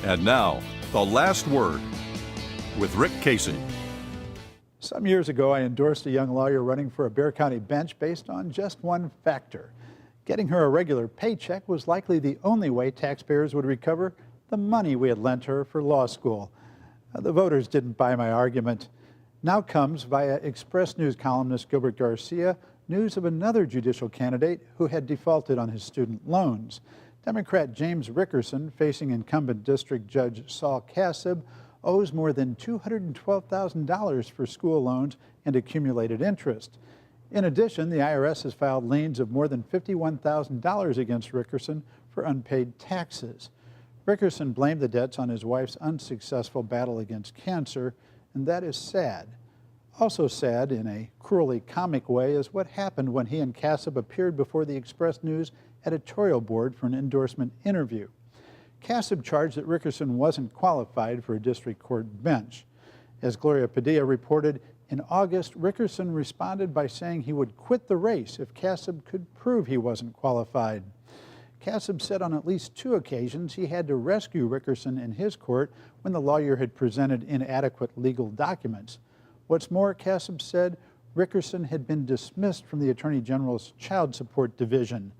And now, the last word with Rick Casey. Some years ago, I endorsed a young lawyer running for a Bexar County bench based on just one factor. Getting her a regular paycheck was likely the only way taxpayers would recover the money we had lent her for law school. The voters didn't buy my argument. Now comes, via Express News columnist Gilbert Garcia, news of another judicial candidate who had defaulted on his student loans. Democrat James Rickerson, facing incumbent District Judge Saul Kasib, owes more than $212,000 for school loans and accumulated interest. In addition, the IRS has filed liens of more than $51,000 against Rickerson for unpaid taxes. Rickerson blamed the debts on his wife's unsuccessful battle against cancer, and that is sad. Also sad, in a cruelly comic way, is what happened when he and Kasib appeared before the Express News editorial board for an endorsement interview. Kasib charged that Rickerson wasn't qualified for a district court bench. As Gloria Padilla reported, in August, Rickerson responded by saying he would quit the race if Kasib could prove he wasn't qualified. Kasib said on at least 2 occasions he had to rescue Rickerson in his court when the lawyer had presented inadequate legal documents. What's more, Kasib said Rickerson had been dismissed from the Attorney General's Child Support Division.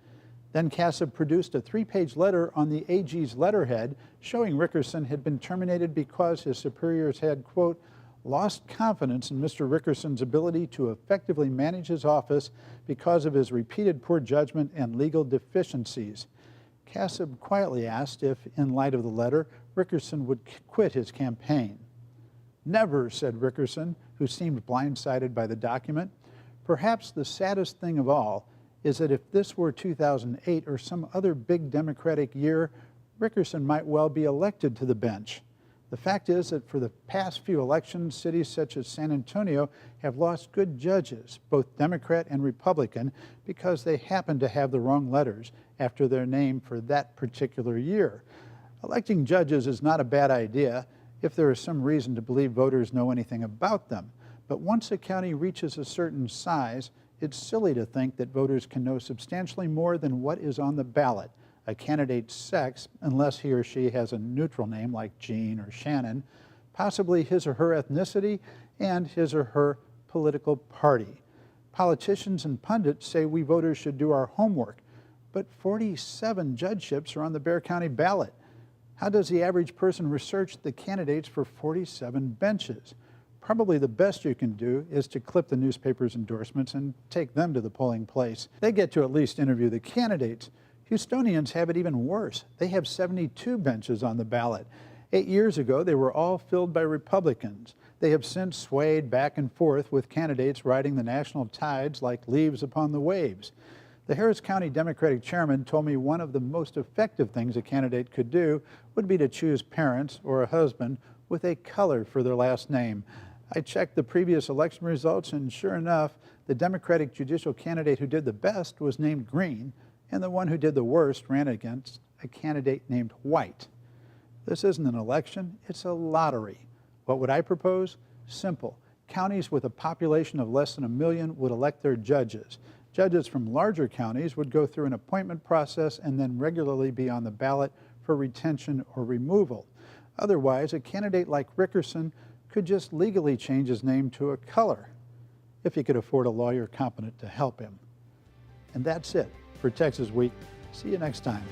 Then Kasib produced a 3-page letter on the AG's letterhead showing Rickerson had been terminated because his superiors had, quote, lost confidence in Mr. Rickerson's ability to effectively manage his office because of his repeated poor judgment and legal deficiencies. Kasib quietly asked if, in light of the letter, Rickerson would quit his campaign. Never, said Rickerson, who seemed blindsided by the document. Perhaps the saddest thing of all is that if this were 2008 or some other big Democratic year, Rickerson might well be elected to the bench. The fact is that for the past few elections, cities such as San Antonio have lost good judges, both Democrat and Republican, because they happen to have the wrong letters after their name for that particular year. Electing judges is not a bad idea if there is some reason to believe voters know anything about them. But once a county reaches a certain size, it's silly to think that voters can know substantially more than what is on the ballot, a candidate's sex, unless he or she has a neutral name like Jean or Shannon, possibly his or her ethnicity, and his or her political party. Politicians and pundits say we voters should do our homework, but 47 judgeships are on the Bexar County ballot. How does the average person research the candidates for 47 benches? Probably the best you can do is to clip the newspaper's endorsements and take them to the polling place. They get to at least interview the candidates. Houstonians have it even worse. They have 72 benches on the ballot. 8 years ago, they were all filled by Republicans. They have since swayed back and forth with candidates riding the national tides like leaves upon the waves. The Harris County Democratic chairman told me one of the most effective things a candidate could do would be to choose parents or a husband with a color for their last name. I checked the previous election results, and sure enough, the Democratic judicial candidate who did the best was named Green, and the one who did the worst ran against a candidate named White. This isn't an election, it's a lottery. What would I propose? Simple. Counties with a population of less than 1 million would elect their judges. Judges from larger counties would go through an appointment process and then regularly be on the ballot for retention or removal. Otherwise, a candidate like Rickerson could just legally change his name to a color, if he could afford a lawyer competent to help him. And that's it for Texas Week. See you next time.